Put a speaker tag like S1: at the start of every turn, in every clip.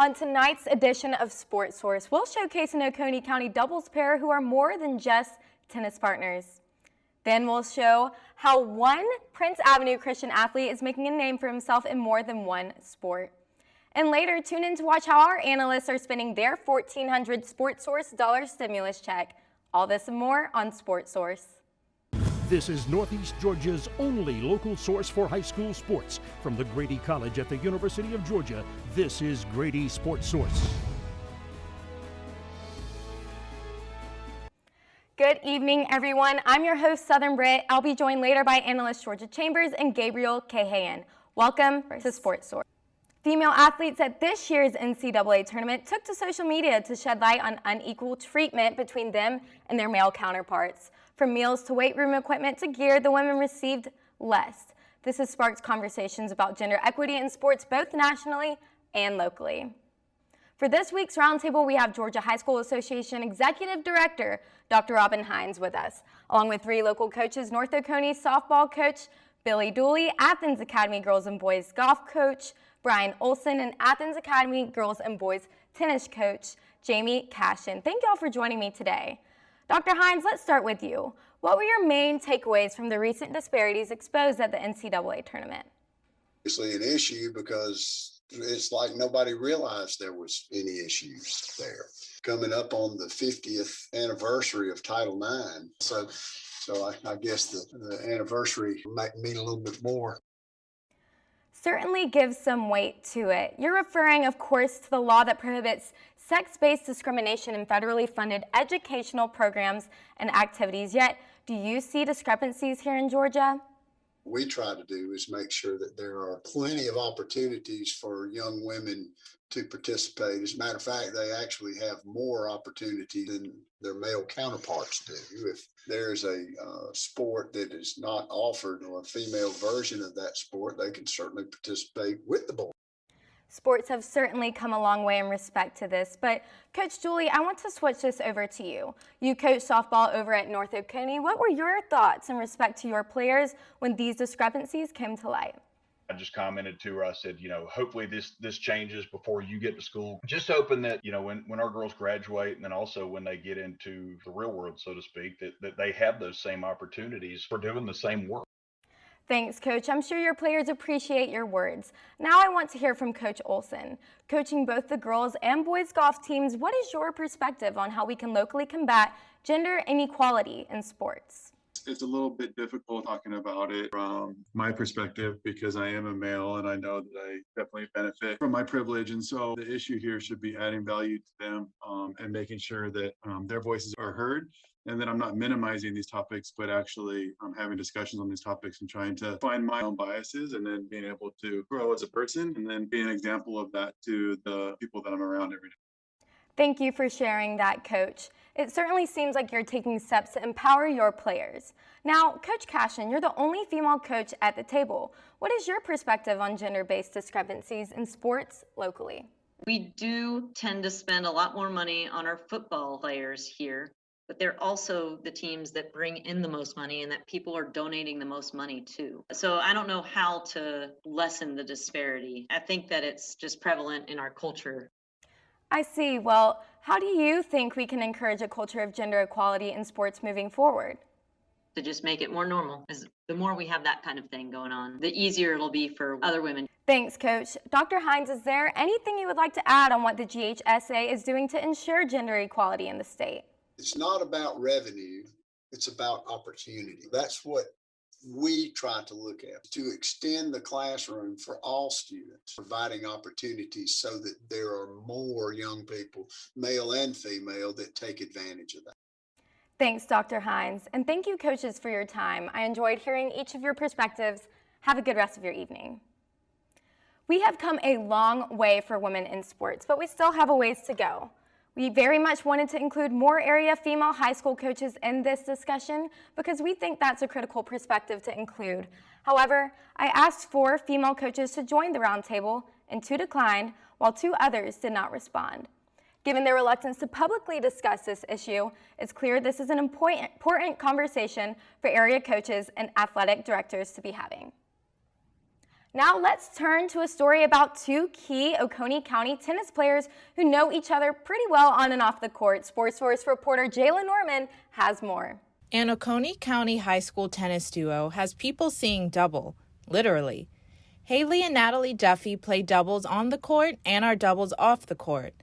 S1: On tonight's edition of Sportsource, we'll showcase an Oconee County doubles pair who are more than just tennis partners. Then we'll show how one Prince Avenue Christian athlete is making a name for himself in more than one sport. And later, tune in to watch how our analysts are spending their $1,400 Sportsource dollar stimulus check. All this and more on Sportsource.
S2: This is Northeast Georgia's only local source for high school sports. From the Grady College at the University of Georgia, this is Grady Sportsource.
S1: Good evening, everyone. I'm your host, Southern Britt. I'll be joined later by analyst Georgia Chambers and Gabriel Cahayan. Welcome to Sportsource. Female athletes at this year's NCAA tournament took to social media to shed light on unequal treatment between them and their male counterparts. From meals to weight room equipment to gear, the women received less. This has sparked conversations about gender equity in sports both nationally and locally. For this week's roundtable, we have Georgia High School Association Executive Director Dr. Robin Hines with us, along with three local coaches: North Oconee softball coach Billy Dooley, Athens Academy girls and boys golf coach Brian Olson, and Athens Academy girls and boys tennis coach Jamie Cashin. Thank y'all for joining me today. Dr. Hines, let's start with you. What were your main takeaways from the recent disparities exposed at the NCAA tournament?
S3: Obviously an issue because it's like nobody realized there was any issues there. Coming up on the 50th anniversary of Title IX. So I guess the anniversary might mean a little bit more.
S1: Certainly gives some weight to it. You're referring, of course, to the law that prohibits sex-based discrimination in federally funded educational programs and activities. Yet, do you see discrepancies here in Georgia?
S3: What we try to do is make sure that there are plenty of opportunities for young women to participate. As a matter of fact, they actually have more opportunity than their male counterparts do. If there's a sport that is not offered or a female version of that sport, they can certainly participate with the boys.
S1: Sports have certainly come a long way in respect to this, but Coach Julie, I want to switch this over to you. You coach softball over at North Oconee. What were your thoughts in respect to your players when these discrepancies came to light?
S4: I just commented to her, I said, hopefully this changes before you get to school. Just hoping that, when our girls graduate and then also when they get into the real world, so to speak, that they have those same opportunities for doing the same work.
S1: Thanks, Coach. I'm sure your players appreciate your words. Now I want to hear from Coach Olson. Coaching both the girls and boys golf teams, what is your perspective on how we can locally combat gender inequality in sports?
S5: It's a little bit difficult talking about it from my perspective because I am a male and I know that I definitely benefit from my privilege. And so the issue here should be adding value to them and making sure that their voices are heard. And that I'm not minimizing these topics, but actually having discussions on these topics and trying to find my own biases and then being able to grow as a person and then be an example of that to the people that I'm around every day.
S1: Thank you for sharing that, Coach. It certainly seems like you're taking steps to empower your players. Now, Coach Cashin, you're the only female coach at the table. What is your perspective on gender-based discrepancies in sports locally?
S6: We do tend to spend a lot more money on our football players here, but they're also the teams that bring in the most money and that people are donating the most money to. So I don't know how to lessen the disparity. I think that it's just prevalent in our culture.
S1: I see. Well, how do you think we can encourage a culture of gender equality in sports moving forward?
S6: To just make it more normal. Because the more we have that kind of thing going on, the easier it'll be for other women.
S1: Thanks, Coach. Dr. Hines, is there anything you would like to add on what the GHSA is doing to ensure gender equality in the state?
S3: It's not about revenue, it's about opportunity. That's what we try to look at, to extend the classroom for all students, providing opportunities so that there are more young people, male and female, that take advantage of that.
S1: Thanks, Dr. Hines, and thank you, coaches, for your time. I enjoyed hearing each of your perspectives. Have a good rest of your evening. We have come a long way for women in sports, but we still have a ways to go. We very much wanted to include more area female high school coaches in this discussion because we think that's a critical perspective to include. However, I asked 4 female coaches to join the roundtable and 2 declined, while 2 others did not respond. Given their reluctance to publicly discuss this issue, it's clear this is an important conversation for area coaches and athletic directors to be having. Now let's turn to a story about two key Oconee County tennis players who know each other pretty well on and off the court. Sportsource reporter Jayla Norman has more.
S7: An Oconee County high school tennis duo has people seeing double, literally. Haley and Natalie Duffy play doubles on the court and are doubles off the court.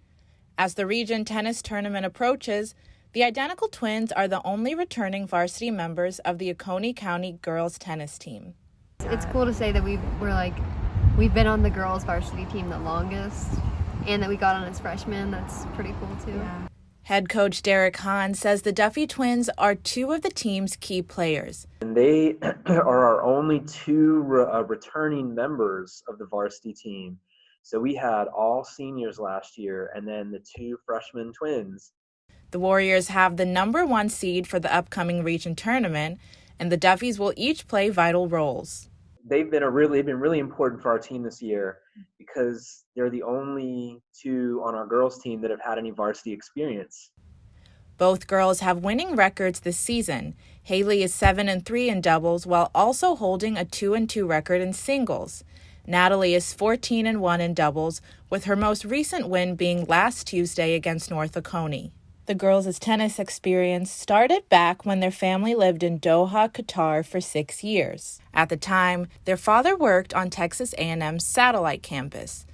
S7: As the region tennis tournament approaches, the identical twins are the only returning varsity members of the Oconee County girls tennis team.
S8: It's cool to say that we've been on the girls varsity team the longest and that we got on as freshmen. That's pretty cool too. Yeah.
S7: Head coach Derek Hahn says the Duffy twins are two of the team's key players.
S9: And they are our only two returning members of the varsity team. So we had all seniors last year and then the two freshman twins.
S7: The Warriors have the #1 seed for the upcoming region tournament, and the Duffys will each play vital roles.
S9: They've been really important for our team this year because they're the only two on our girls team that have had any varsity experience.
S7: Both girls have winning records this season. Haley is 7-3 in doubles while also holding a 2-2 record in singles. Natalie is 14-1 in doubles, with her most recent win being last Tuesday against North Oconee. The girls' tennis experience started back when their family lived in Doha, Qatar for 6 years. At the time, their father worked on Texas A&M's satellite campus.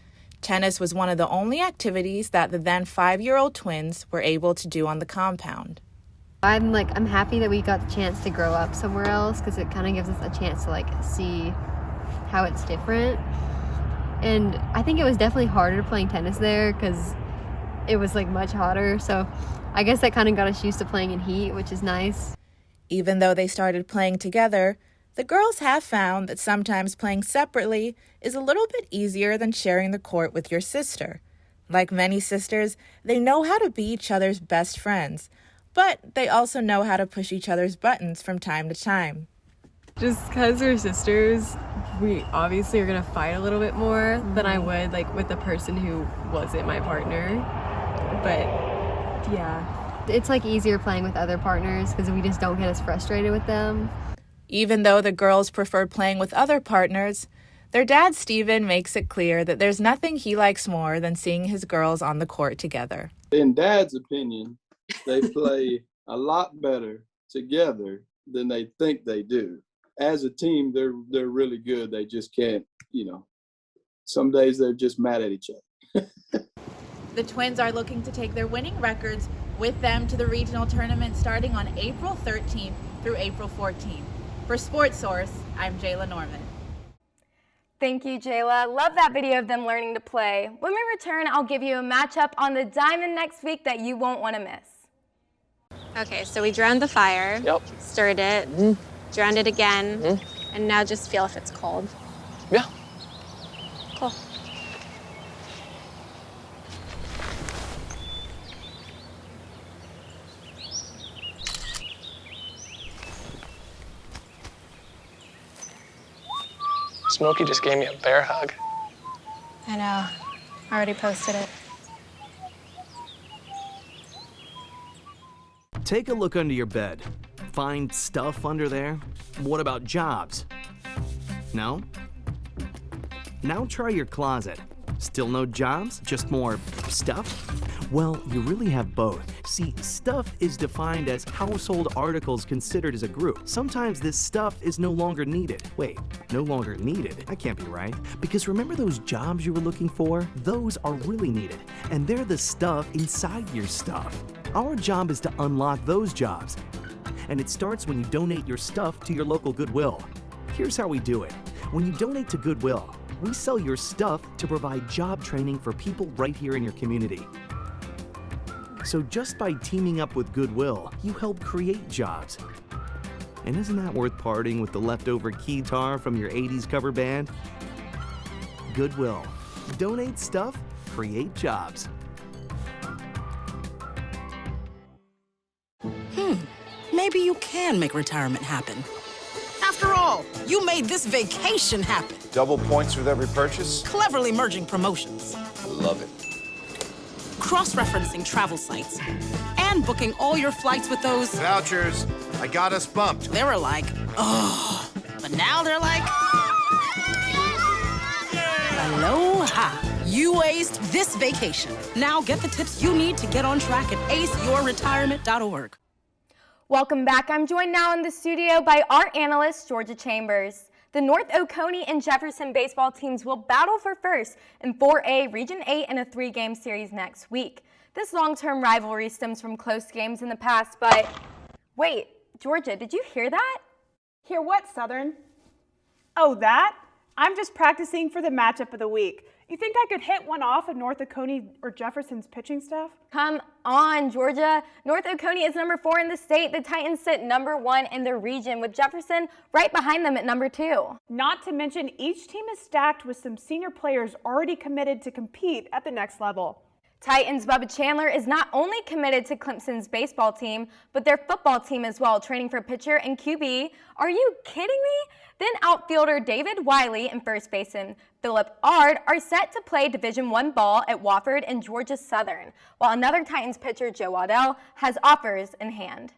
S7: Tennis was one of the only activities that the then 5-year-old twins were able to do on the compound.
S8: I'm happy that we got the chance to grow up somewhere else because it kind of gives us a chance to see how it's different. And I think it was definitely harder playing tennis there because it was much hotter. So I guess that kind of got us used to playing in heat, which is nice.
S7: Even though they started playing together, the girls have found that sometimes playing separately is a little bit easier than sharing the court with your sister. Like many sisters, they know how to be each other's best friends, but they also know how to push each other's buttons from time to time.
S10: Just because we're sisters, we obviously are going to fight a little bit more than I would with the person who wasn't my partner. But yeah.
S8: It's easier playing with other partners because we just don't get as frustrated with them.
S7: Even though the girls prefer playing with other partners, their dad, Steven, makes it clear that there's nothing he likes more than seeing his girls on the court together.
S11: In Dad's opinion, they play a lot better together than they think they do. As a team, they're really good. They just can't, some days they're just mad at each other.
S7: The twins are looking to take their winning records with them to the regional tournament starting on April 13th through April 14th. For Sportsource, I'm Jayla Norman.
S1: Thank you, Jayla. Love that video of them learning to play. When we return, I'll give you a matchup on the diamond next week that you won't want to miss.
S12: Okay, so we drowned the fire, stirred it, drowned it again, and now just feel if it's cold.
S13: Yeah.
S12: Cool.
S13: Smokey just gave me a bear hug.
S12: I know. I already posted it.
S14: Take a look under your bed. Find stuff under there? What about jobs? No? Now try your closet. Still no jobs? Just more stuff? Well, you really have both. See, stuff is defined as household articles considered as a group. Sometimes this stuff is no longer needed. Wait, no longer needed? That can't be right. Because remember those jobs you were looking for? Those are really needed, and they're the stuff inside your stuff. Our job is to unlock those jobs, and it starts when you donate your stuff to your local Goodwill. Here's how we do it. When you donate to Goodwill, we sell your stuff to provide job training for people right here in your community. So just by teaming up with Goodwill, you help create jobs. And isn't that worth parting with the leftover keytar from your 80s cover band? Goodwill. Donate stuff, create jobs.
S15: Maybe you can make retirement happen. After all, you made this vacation happen.
S16: Double points with every purchase?
S15: Cleverly merging promotions.
S16: Love it.
S15: Cross-referencing travel sites. And booking all your flights with those...
S16: vouchers. I got us bumped.
S15: They were like, oh. But now they're like... Aloha. You aced this vacation. Now get the tips you need to get on track at aceyourretirement.org.
S1: Welcome back. I'm joined now in the studio by our analyst, Georgia Chambers. The North Oconee and Jefferson baseball teams will battle for first in 4A Region 8 in a 3-game series next week. This long-term rivalry stems from close games in the past, but wait, Georgia, did you hear that?
S17: Hear what, Southern? Oh, that? I'm just practicing for the matchup of the week. You think I could hit one off of North Oconee or Jefferson's pitching staff?
S1: Come on, Georgia. North Oconee is number 4 in the state. The Titans sit number 1 in the region, with Jefferson right behind them at number 2.
S17: Not to mention, each team is stacked with some senior players already committed to compete at the next level.
S1: Titans' Bubba Chandler is not only committed to Clemson's baseball team, but their football team as well, training for pitcher and QB. Are you kidding me? Then outfielder David Wiley and first baseman Philip Ard are set to play Division I ball at Wofford and Georgia Southern, while another Titans pitcher, Joe Waddell, has offers in hand.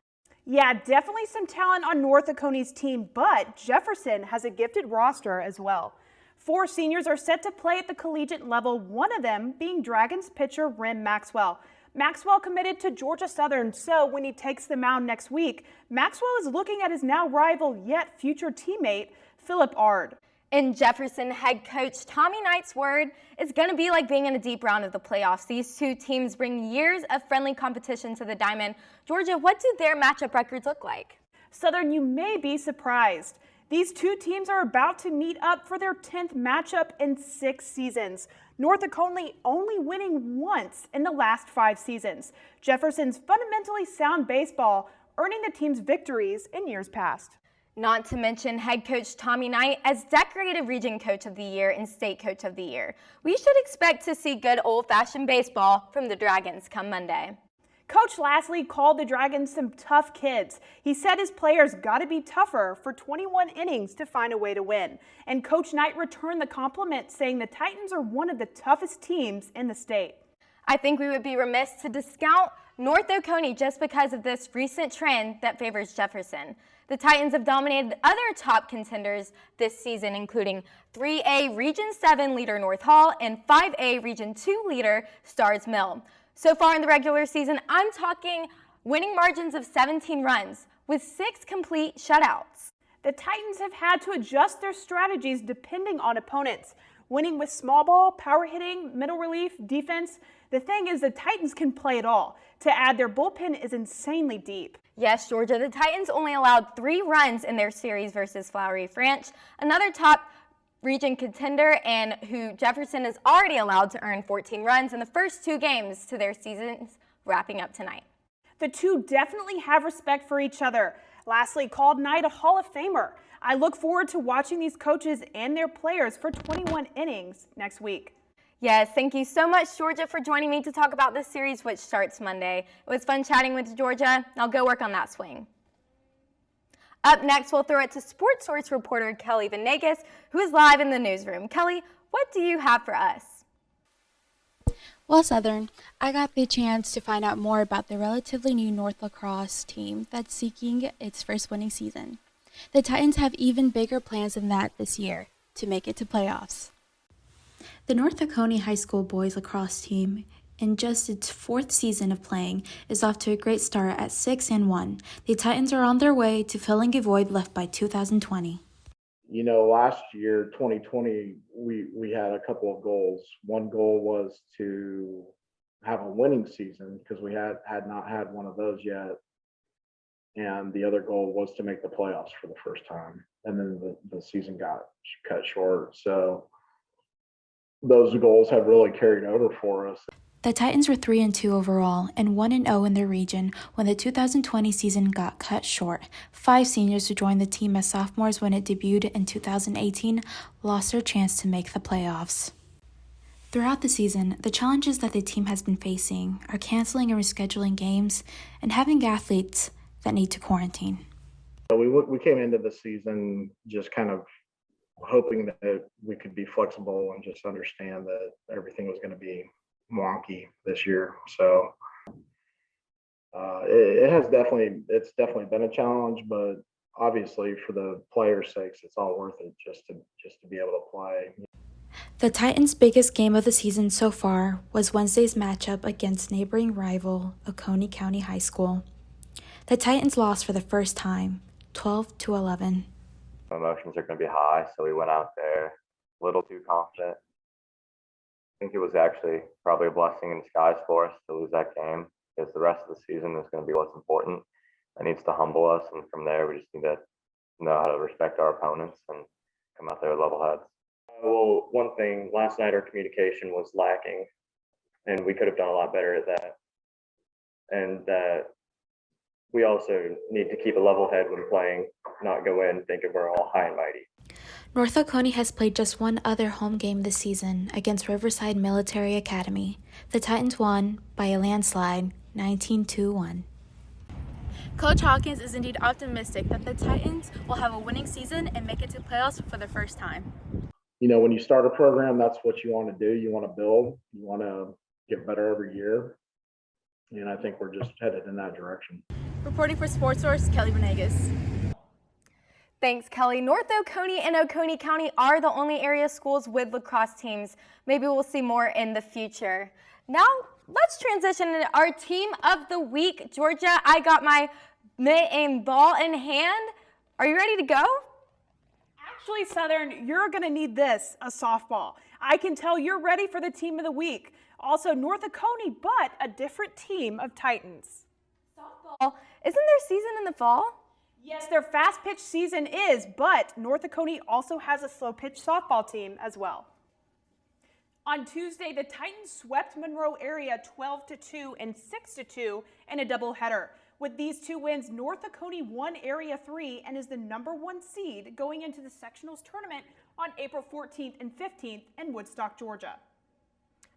S17: Yeah, definitely some talent on North Oconee's team, but Jefferson has a gifted roster as well. 4 seniors are set to play at the collegiate level, one of them being Dragons pitcher Rim Maxwell. Maxwell committed to Georgia Southern, so when he takes the mound next week, Maxwell is looking at his now rival yet future teammate, Philip Ard.
S1: In Jefferson head coach Tommy Knight's word, it's going to be like being in a deep round of the playoffs. These two teams bring years of friendly competition to the diamond. Georgia, what do their matchup records look like?
S17: Southern, you may be surprised. These two teams are about to meet up for their 10th matchup in 6 seasons. North Oconee only winning once in the last 5 seasons. Jefferson's fundamentally sound baseball earning the team's victories in years past.
S1: Not to mention head coach Tommy Knight as decorated region coach of the year and state coach of the year. We should expect to see good old-fashioned baseball from the Dragons come Monday.
S17: Coach Lastly called the Dragons some tough kids. He said his players got to be tougher for 21 innings to find a way to win. And Coach Knight returned the compliment, saying the Titans are one of the toughest teams in the state.
S1: I think we would be remiss to discount North Oconee just because of this recent trend that favors Jefferson. The Titans have dominated other top contenders this season, including 3A Region 7 leader North Hall and 5A Region 2 leader Stars Mill. So far in the regular season, I'm talking winning margins of 17 runs with 6 complete shutouts.
S17: The Titans have had to adjust their strategies depending on opponents, winning with small ball, power hitting, middle relief, defense. The thing is, the Titans can play it all. To add, their bullpen is insanely deep.
S1: Yes, Georgia, the Titans only allowed 3 runs in their series versus Flowery Branch, another top region contender, and who Jefferson is already allowed to earn 14 runs in the first 2 games to their seasons wrapping up tonight.
S17: The two definitely have respect for each other. Lastly, called Knight a Hall of Famer. I look forward to watching these coaches and their players for 21 innings next week.
S1: Yes, thank you so much, Georgia, for joining me to talk about this series, which starts Monday. It was fun chatting with Georgia. I'll go work on that swing. Up next, we'll throw it to Sportsource reporter Kelly Venegas, who is live in the newsroom. Kelly, what do you have for us?
S18: Well, Southern, I got the chance to find out more about the relatively new North Lacrosse team that's seeking its first winning season. The Titans have even bigger plans than that this year to make it to playoffs.
S19: The North Oconee High School boys lacrosse team, in just its 4th season of playing, is off to a great start at 6-1. The Titans are on their way to filling a void left by 2020.
S20: You know, last year, 2020, we had a couple of goals. One goal was to have a winning season because we had not had one of those yet. And the other goal was to make the playoffs for the first time. And then the season got cut short. So those goals have really carried over for us.
S19: The Titans were 3-2 overall and 1-0 in their region when the 2020 season got cut short. 5 seniors who joined the team as sophomores when it debuted in 2018 lost their chance to make the playoffs. Throughout the season, the challenges that the team has been facing are canceling and rescheduling games and having athletes that need to quarantine.
S20: We came into the season just kind of hoping that we could be flexible and just understand that everything was going to be wonky this year. So it's definitely been a challenge, but obviously for the players' sakes, it's all worth it just to be able to play.
S19: The Titans' biggest game of the season so far was Wednesday's matchup against neighboring rival Oconee County High School. The Titans lost for the first time, 12-11.
S21: Emotions are going to be high, so we went out there a little too confident. I think it was actually probably a blessing in disguise for us to lose that game, because the rest of the season is going to be what's important. That needs to humble us, and from there we just need to know how to respect our opponents and come out there with level heads.
S22: Well, one thing, last night our communication was lacking, and we could have done a lot better at that. And we also need to keep a level head when playing, not go in thinking we're all high and mighty.
S19: North Oconee has played just one other home game this season against Riverside Military Academy. The Titans won by a landslide, 19-1.
S23: Coach Hawkins is indeed optimistic that the Titans will have a winning season and make it to playoffs for the first time.
S20: You know, when you start a program, that's what you want to do. You want to build. You want to get better every year. And I think we're just headed in that direction.
S23: Reporting for Sportsource, Kelly Venegas.
S1: Thanks, Kelly. North Oconee and Oconee County are the only area schools with lacrosse teams. Maybe we'll see more in the future. Now, let's transition into our team of the week. Georgia, I got my mitt and ball in hand. Are you ready to go?
S17: Actually, Southern, you're going to need this, a softball. I can tell you're ready for the team of the week. Also, North Oconee, but a different team of Titans.
S1: Softball, isn't there season in the fall?
S17: Yes, their fast pitch season is, but North Oconee also has a slow pitch softball team as well. On Tuesday, the Titans swept Monroe area 12-2 and 6-2 in a doubleheader. With these two wins, North Oconee won Area 3 and is the #1 seed going into the sectionals tournament on April 14th and 15th in Woodstock, Georgia.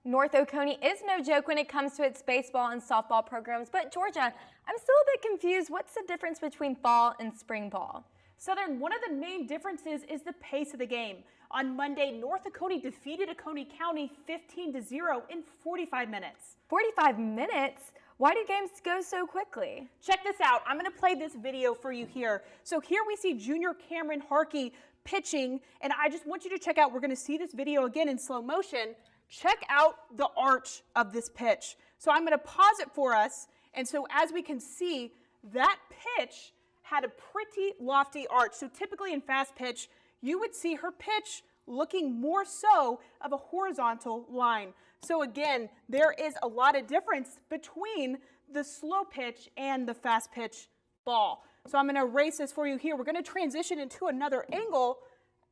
S1: North Oconee is no joke when it comes to its baseball and softball programs, but Georgia, I'm still a bit confused. What's the difference between fall and spring ball?
S17: Southern, one of the main differences is the pace of the game. On Monday, North Oconee defeated Oconee County 15-0 in 45 minutes.
S1: 45 minutes? Why do games go so quickly?
S17: Check this out. I'm going to play this video for you here. So here we see junior Cameron Harkey pitching, and I just want you to check out, we're going to see this video again in slow motion. Check out the arch of this pitch. So I'm going to pause it for us, and so as we can see, that pitch had a pretty lofty arch. So typically in fast pitch, you would see her pitch looking more so of a horizontal line. So again, there is a lot of difference between the slow pitch and the fast pitch ball. So I'm going to erase this for you here. We're going to transition into another angle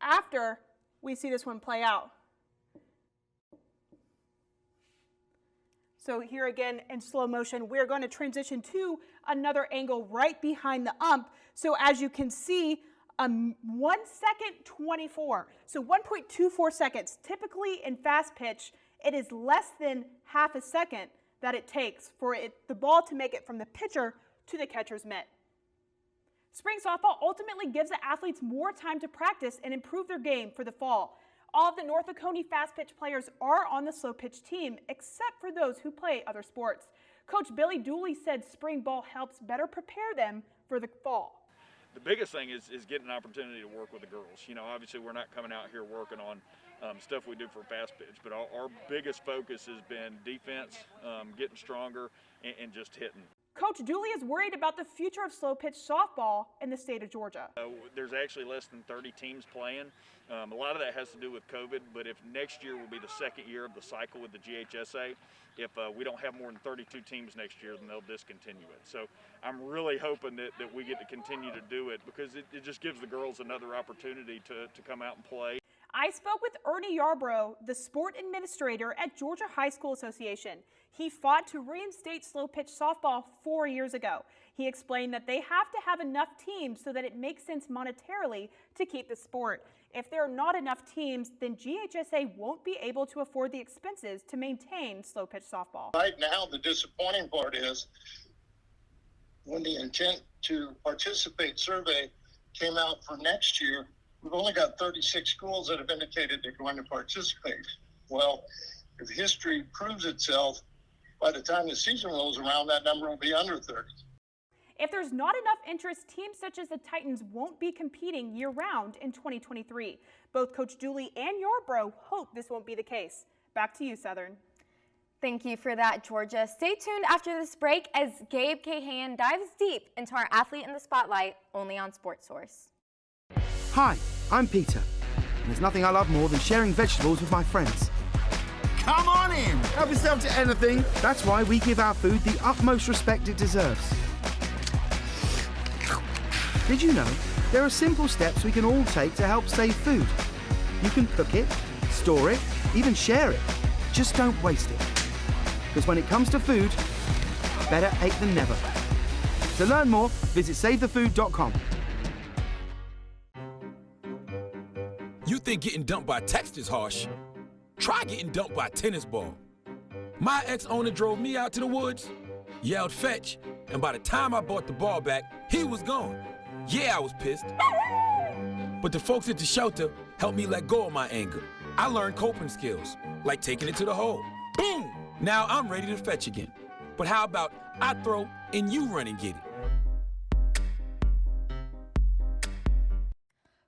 S17: after we see this one play out. So here again in slow motion, we're going to transition to another angle right behind the ump. So as you can see, 1 second 24. So 1.24 seconds. Typically in fast pitch, it is less than half a second that it takes for the ball to make it from the pitcher to the catcher's mitt. Spring softball ultimately gives the athletes more time to practice and improve their game for the fall. All of the North Oconee fast pitch players are on the slow pitch team, except for those who play other sports. Coach Billy Dooley said spring ball helps better prepare them for the fall.
S24: The biggest thing is getting an opportunity to work with the girls. You know, obviously we're not coming out here working on stuff we do for fast pitch, but our biggest focus has been defense, getting stronger, and just hitting.
S17: Coach Dooley is worried about the future of slow pitch softball in the state of Georgia.
S24: There's actually less than 30 teams playing. A lot of that has to do with COVID, but if next year will be the second year of the cycle with the GHSA, if we don't have more than 32 teams next year, then they'll discontinue it. So I'm really hoping that we get to continue to do it, because it just gives the girls another opportunity to come out and play.
S17: I spoke with Ernie Yarbrough, the sport administrator at Georgia High School Association. He fought to reinstate slow pitch softball 4 years ago. He explained that they have to have enough teams so that it makes sense monetarily to keep the sport. If there are not enough teams, then GHSA won't be able to afford the expenses to maintain slow pitch softball.
S25: Right now, the disappointing part is when the intent to participate survey came out for next year, we've only got 36 schools that have indicated they're going to participate. Well, if history proves itself, by the time the season rolls around, that number will be under 30.
S17: If there's not enough interest, teams such as the Titans won't be competing year-round in 2023. Both Coach Dooley and Yarbrough hope this won't be the case. Back to you, Southern.
S1: Thank you for that, Georgia. Stay tuned after this break as Gabe Cahan dives deep into our Athlete in the Spotlight, only on Sportsource.
S2: Hi, I'm Peter, and there's nothing I love more than sharing vegetables with my friends. Come on in! Help yourself to anything. That's why we give our food the utmost respect it deserves. Did you know there are simple steps we can all take to help save food? You can cook it, store it, even share it. Just don't waste it. Because when it comes to food, better ache than never. To learn more, visit savethefood.com.
S3: You think getting dumped by text is harsh? Try getting dumped by a tennis ball. My ex-owner drove me out to the woods, yelled fetch, and by the time I brought the ball back, he was gone. Yeah, I was pissed. But the folks at the shelter helped me let go of my anger. I learned coping skills, like taking it to the hole. Boom! Now I'm ready to fetch again. But how about I throw and you run and get it?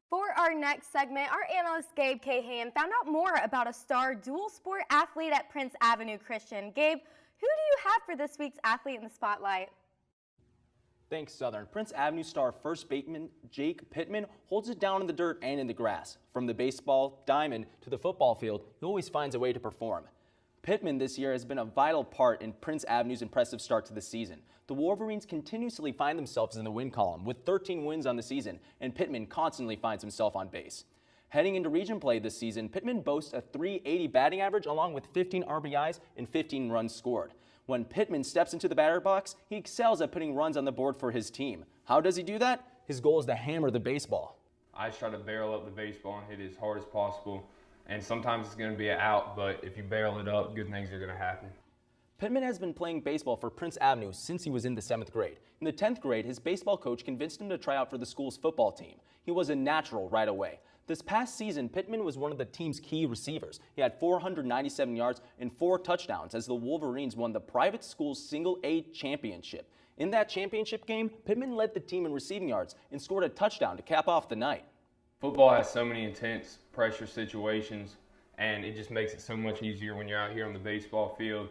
S1: For our next segment, our analyst Gabe Cahan found out more about a star dual sport athlete at Prince Avenue Christian. Gabe, who do you have for this week's Athlete in the Spotlight?
S4: Thanks, Southern. Prince Avenue star first baseman Jake Pittman holds it down in the dirt and in the grass. From the baseball diamond to the football field, he always finds a way to perform. Pittman this year has been a vital part in Prince Avenue's impressive start to the season. The Wolverines continuously find themselves in the win column with 13 wins on the season, and Pittman constantly finds himself on base. Heading into region play this season, Pittman boasts a .380 batting average along with 15 RBIs and 15 runs scored. When Pittman steps into the batter box, he excels at putting runs on the board for his team. How does he do that? His goal is to hammer the baseball.
S5: I just try to barrel up the baseball and hit it as hard as possible. And sometimes it's going to be an out, but if you barrel it up, good things are going to happen.
S4: Pittman has been playing baseball for Prince Avenue since he was in the 7th grade. In the 10th grade, his baseball coach convinced him to try out for the school's football team. He was a natural right away. This past season, Pittman was one of the team's key receivers. He had 497 yards and 4 touchdowns as the Wolverines won the private school's Single A championship. In that championship game, Pittman led the team in receiving yards and scored a touchdown to cap off the night.
S5: Football has so many intense pressure situations, and it just makes it so much easier when you're out here on the baseball field.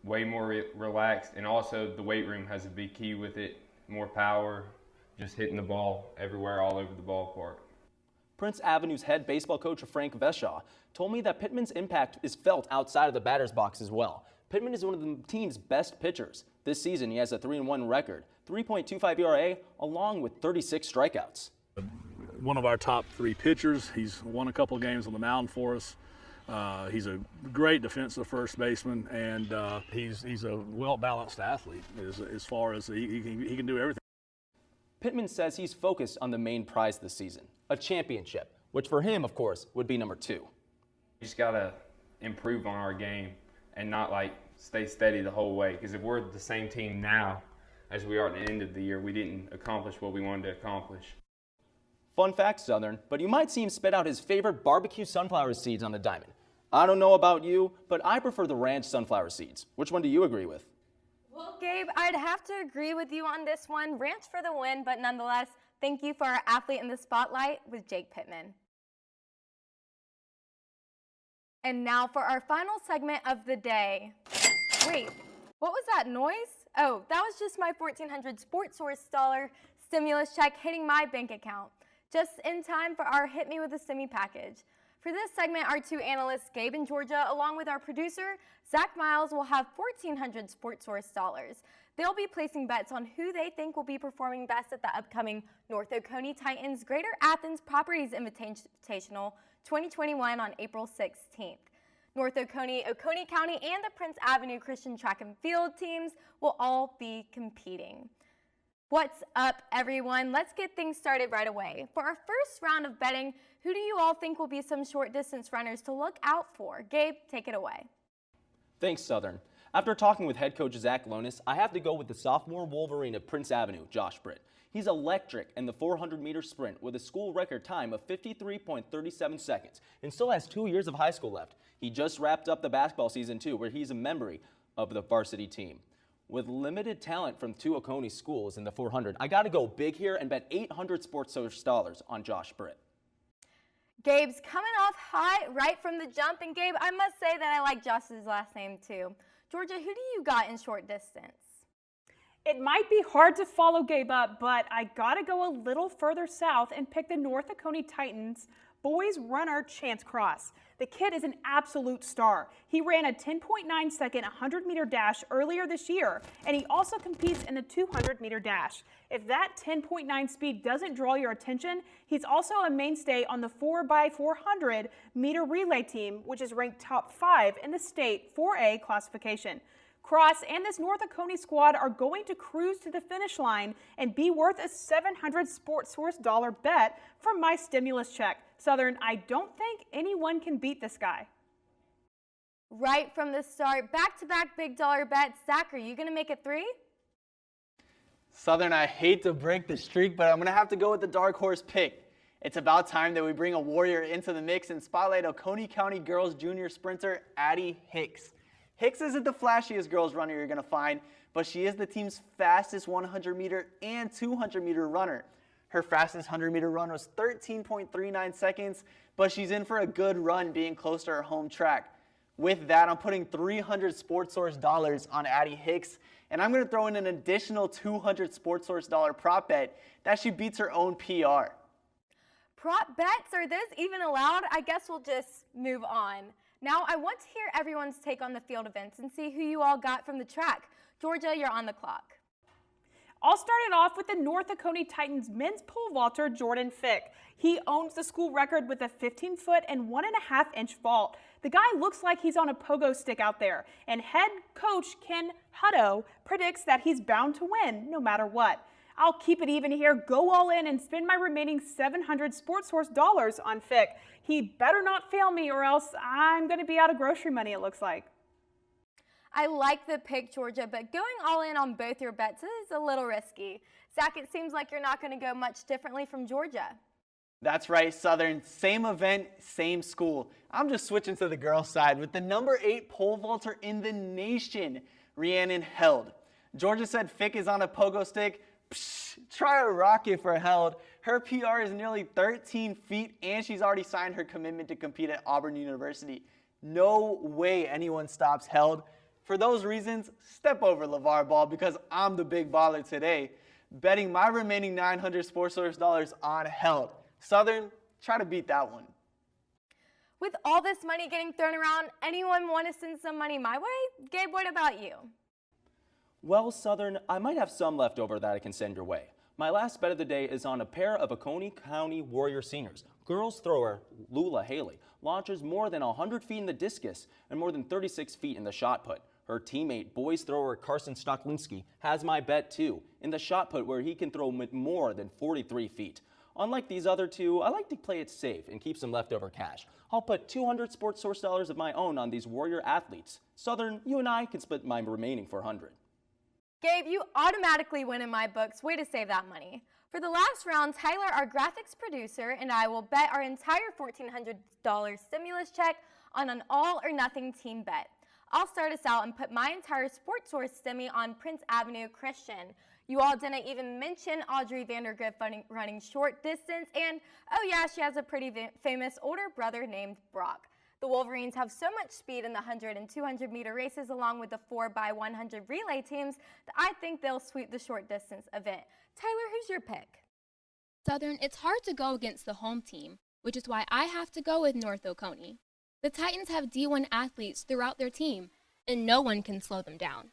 S5: Way more relaxed, and also the weight room has a big key with it. More power, just hitting the ball everywhere, all over the ballpark.
S4: Prince Avenue's head baseball coach Frank Veshaw told me that Pittman's impact is felt outside of the batter's box as well. Pittman is one of the team's best pitchers. This season, he has a 3-1 record, 3.25 ERA, along with 36 strikeouts.
S6: One of our top 3 pitchers. He's won a couple of games on the mound for us. He's a great defensive first baseman, and he's a well-balanced athlete as far as he can do everything.
S4: Pittman says he's focused on the main prize this season, a championship, which for him, of course, would be number 2.
S5: We just got to improve on our game and not stay steady the whole way, because if we're the same team now as we are at the end of the year, we didn't accomplish what we wanted to accomplish.
S4: Fun fact, Southern, but you might see him spit out his favorite barbecue sunflower seeds on the diamond. I don't know about you, but I prefer the ranch sunflower seeds. Which one do you agree with?
S1: Well, Gabe, I'd have to agree with you on this one. Ranch for the win, but nonetheless, thank you for our Athlete in the Spotlight with Jake Pittman. And now for our final segment of the day. Wait, what was that noise? Oh, that was just my $1,400 Sportsource dollar stimulus check hitting my bank account. Just in time for our Hit Me With a Stimmy package. For this segment, our 2 analysts, Gabe and Georgia, along with our producer, Zach Miles, will have $1,400 Sportsource dollars. They'll be placing bets on who they think will be performing best at the upcoming North Oconee Titans Greater Athens Properties Invitational 2021 on April 16th. North Oconee, Oconee County, and the Prince Avenue Christian Track and Field teams will all be competing. What's up, everyone? Let's get things started right away. For our first round of betting, who do you all think will be some short distance runners to look out for? Gabe, take it away.
S4: Thanks, Southern. After talking with head coach Zach Lonis, I have to go with the sophomore Wolverine of Prince Avenue, Josh Britt. He's electric in the 400-meter sprint with a school record time of 53.37 seconds and still has 2 years of high school left. He just wrapped up the basketball season too, where he's a member of the varsity team. With limited talent from two Oconee schools in the 400, I got to go big here and bet 800 Sportsource dollars on Josh Britt.
S1: Gabe's coming off high right from the jump, and Gabe, I must say that I like Josh's last name too. Georgia, who do you got in short distance?
S17: It might be hard to follow Gabe up, but I gotta go a little further south and pick the North Oconee Titans boys runner Chance Cross. The kid is an absolute star. He ran a 10.9 second 100-meter dash earlier this year, and he also competes in the 200-meter dash. If that 10.9 speed doesn't draw your attention, he's also a mainstay on the 4x400 meter relay team, which is ranked top 5 in the state 4A classification. Cross and this North Oconee squad are going to cruise to the finish line and be worth a $700 Sportsource dollar bet from my stimulus check. Southern, I don't think anyone can beat this guy.
S1: Right from the start, back-to-back big dollar bets. Zach, are you going to make it 3?
S7: Southern, I hate to break the streak, but I'm going to have to go with the dark horse pick. It's about time that we bring a warrior into the mix and spotlight Oconee County girls junior sprinter Addie Hicks. Hicks isn't the flashiest girls runner you're going to find, but she is the team's fastest 100-meter and 200-meter runner. Her fastest 100-meter run was 13.39 seconds, but she's in for a good run being close to her home track. With that, I'm putting 300 Sportsource dollars on Addie Hicks, and I'm going to throw in an additional 200 Sportsource dollar prop bet that she beats her own PR.
S1: Prop bets? Are those even allowed? I guess we'll just move on. Now, I want to hear everyone's take on the field events and see who you all got from the track. Georgia, you're on the clock.
S17: I'll start it off with the North Oconee Titans men's pole vaulter, Jordan Fick. He owns the school record with a 15-foot and 1.5-inch vault. The guy looks like he's on a pogo stick out there, and head coach Ken Hutto predicts that he's bound to win no matter what. I'll keep it even here, go all in, and spend my remaining 700 Sportsource dollars on Fick. He better not fail me or else I'm going to be out of grocery money, it looks like.
S1: I like the pick, Georgia, but going all in on both your bets is a little risky. Zach, it seems like you're not going to go much differently from Georgia.
S7: That's right, Southern. Same event, same school. I'm just switching to the girls' side with the number 8 pole vaulter in the nation, Rhiannon Held. Georgia said Fick is on a pogo stick. Psh, try a rocket for Held. Her PR is nearly 13 feet, and she's already signed her commitment to compete at Auburn University. No way anyone stops Held. For those reasons, step over LeVar Ball because I'm the big baller today, betting my remaining 900 Sportsource dollars on Held. Southern, try to beat that one.
S1: With all this money getting thrown around, anyone want to send some money my way? Gabe, what about you?
S4: Well, Southern, I might have some left over that I can send your way. My last bet of the day is on a pair of Oconee County Warrior seniors. Girls thrower Lula Haley launches more than 100 feet in the discus and more than 36 feet in the shot put. Her teammate, boys thrower Carson Stocklinski, has my bet too, in the shot put where he can throw more than 43 feet. Unlike these other two, I like to play it safe and keep some leftover cash. I'll put 200 Sportsource dollars of my own on these Warrior athletes. Southern, you and I can split my remaining 400.
S1: Gabe, you automatically win in my books. Way to save that money. For the last round, Tyler, our graphics producer, and I will bet our entire $1,400 stimulus check on an all-or-nothing team bet. I'll start us out and put my entire Sportsource stimmy on Prince Avenue Christian. You all didn't even mention Audrey Vandergriff running short distance, and oh yeah, she has a pretty famous older brother named Brock. The Wolverines have so much speed in the 100 and 200 meter races along with the 4x100 relay teams that I think they'll sweep the short distance event. Tyler, who's your pick?
S8: Southern, it's hard to go against the home team, which is why I have to go with North Oconee. The Titans have D1 athletes throughout their team, and no one can slow them down.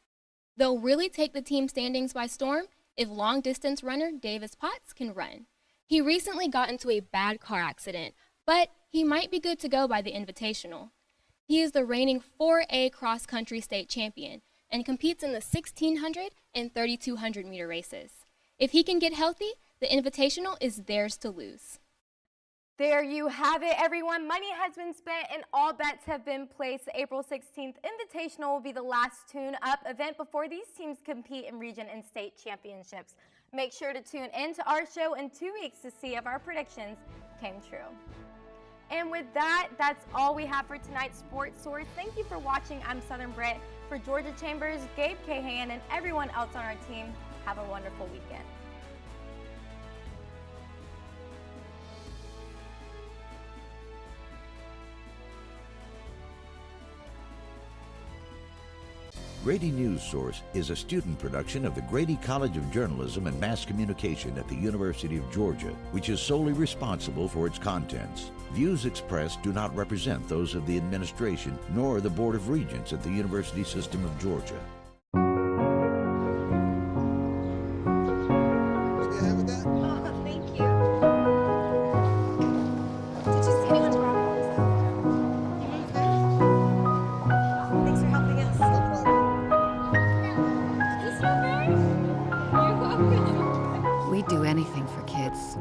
S8: They'll really take the team standings by storm if long-distance runner Davis Potts can run. He recently got into a bad car accident, but he might be good to go by the Invitational. He is the reigning 4A cross-country state champion and competes in the 1,600 and 3,200 meter races. If he can get healthy, the Invitational is theirs to lose.
S1: There you have it, everyone. Money has been spent and all bets have been placed. The April 16th Invitational will be the last tune-up event before these teams compete in region and state championships. Make sure to tune in to our show in 2 weeks to see if our predictions came true. And with that, that's all we have for tonight's Sportsource. Thank you for watching. I'm Southern Britt. For Georgia Chambers, Gabe Cahan, and everyone else on our team, have a wonderful weekend.
S9: Grady Newsource is a student production of the Grady College of Journalism and Mass Communication at the University of Georgia, which is solely responsible for its contents. Views expressed do not represent those of the administration nor the Board of Regents at the University System of Georgia.
S10: We'd do anything for kids.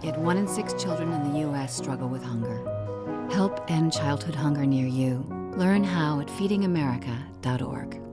S10: Yet 1 in 6 children in the U.S. struggle with hunger. Help end childhood hunger near you. Learn how at feedingamerica.org.